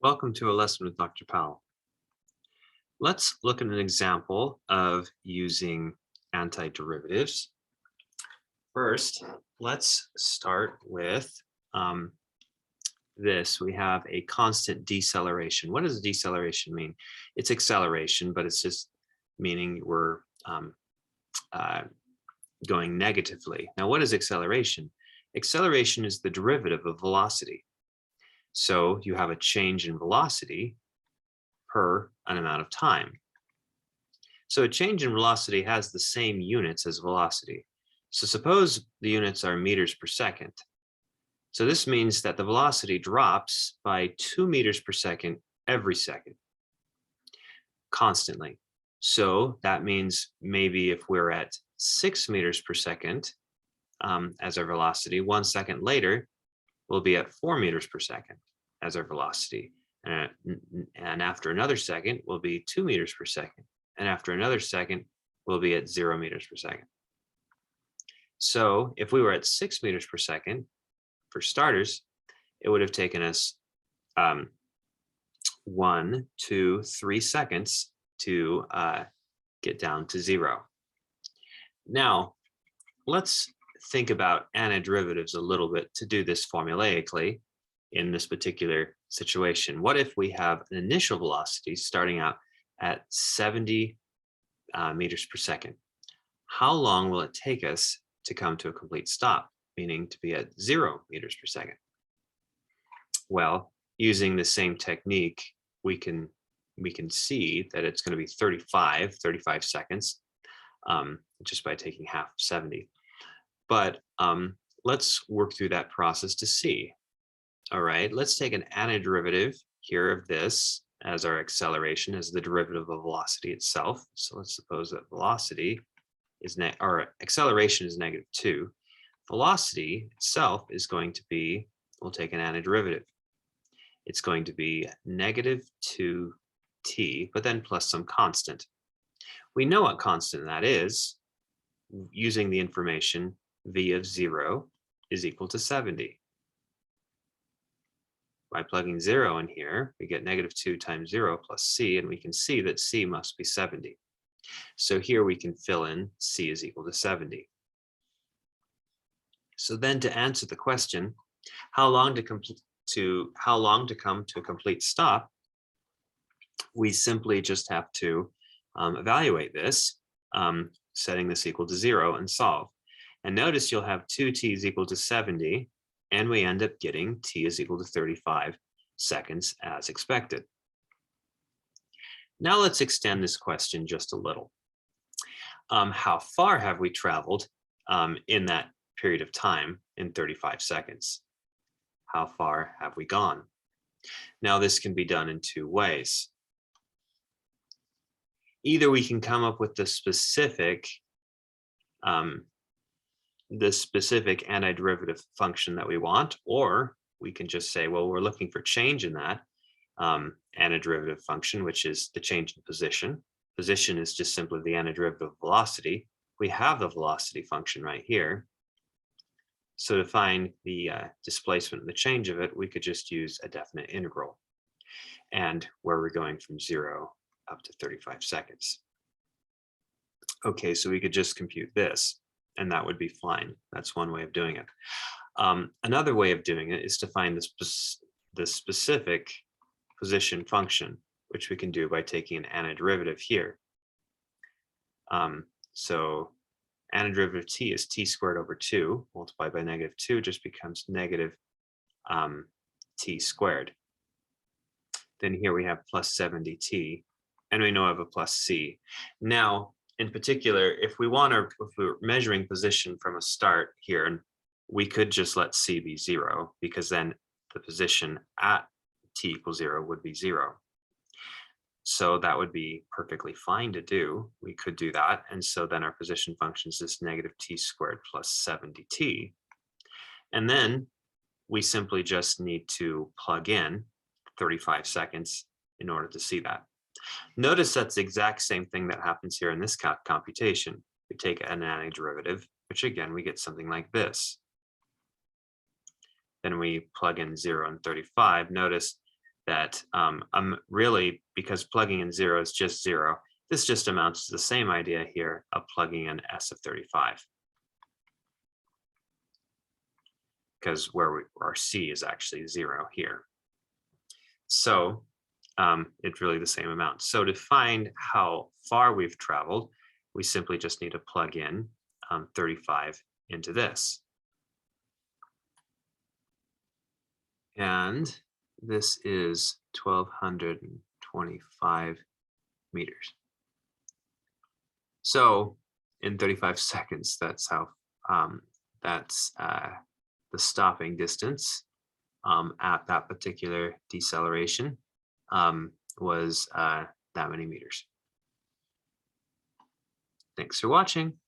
Welcome to a lesson with Dr. Powell. Let's look at an example of using antiderivatives. First, let's start with this. We have a constant deceleration. What does deceleration mean? It's acceleration, but it's just meaning we're uh, going negatively. Now, what is acceleration? Acceleration is the derivative of velocity. So you have a change in velocity per an amount of time. So a change in velocity has the same units as velocity. So suppose the units are meters per second. So this means that the velocity drops by 2 meters per second every second, constantly. So that means maybe if we're at 6 meters per second as our velocity, 1 second later, we'll be at 4 meters per second as our velocity. And after another second, we'll be 2 meters per second. And after another second, we'll be at 0 meters per second. So if we were at 6 meters per second, for starters, it would have taken us 1, 2, 3 seconds to get down to 0. Now, let's think about antiderivatives a little bit to do this formulaically in this particular situation. What if we have an initial velocity starting out at 70 meters per second? How long will it take us to come to a complete stop, meaning to be at 0 meters per second? Well, using the same technique, we can see that it's going to be 35 seconds just by taking half of 70. But let's work through that process to see. All right, let's take an antiderivative here of this as our acceleration, as the derivative of velocity itself. So let's suppose that velocity is or acceleration is -2. Velocity itself is going to be, we'll take an antiderivative. It's going to be -2t, but then plus some constant. We know what constant that is using the information v of 0 is equal to 70. By plugging 0 in here, we get -2 times 0 plus c, and we can see that c must be 70. So here we can fill in c is equal to 70. So then to answer the question, how long to come to a complete stop, we simply just have to evaluate this, setting this equal to 0 and solve. And notice you'll have 2t is equal to 70, and we end up getting t is equal to 35 seconds as expected. Now let's extend this question just a little. How far have we traveled in that period of time in 35 seconds? How far have we gone? Now this can be done in two ways. Either we can come up with the specific antiderivative function that we want, or we can just say, well, we're looking for change in that antiderivative function, which is the change in position. Position is just simply the antiderivative of velocity. We have the velocity function right here. So to find the displacement and the change of it, we could just use a definite integral, and where we're going from 0 up to 35 seconds. Okay, so we could just compute this, and that would be fine. That's one way of doing it. Another way of doing it is to find the specific position function, which we can do by taking an antiderivative here. So antiderivative of t is t squared over 2 multiplied by -2 just becomes negative t squared. Then here we have plus 70t, and we know I have a plus c. Now, in particular, if we're measuring position from a start here, and we could just let c be 0, because then the position at t equals 0 would be 0. So that would be perfectly fine to do. We could do that. And so then our position function is this -t squared plus 70t. And then we simply just need to plug in 35 seconds in order to see that. Notice that's the exact same thing that happens here in this computation. We take an antiderivative, which again, we get something like this. Then we plug in 0 and 35. Notice that I'm really, because plugging in 0 is just 0, this just amounts to the same idea here of plugging in S of 35. Because our C is actually 0 here. So it's really the same amount. So to find how far we've traveled, we simply just need to plug in 35 into this. And this is 1,225 meters. So in 35 seconds, that's how the stopping distance at that particular deceleration was that many meters. Thanks for watching.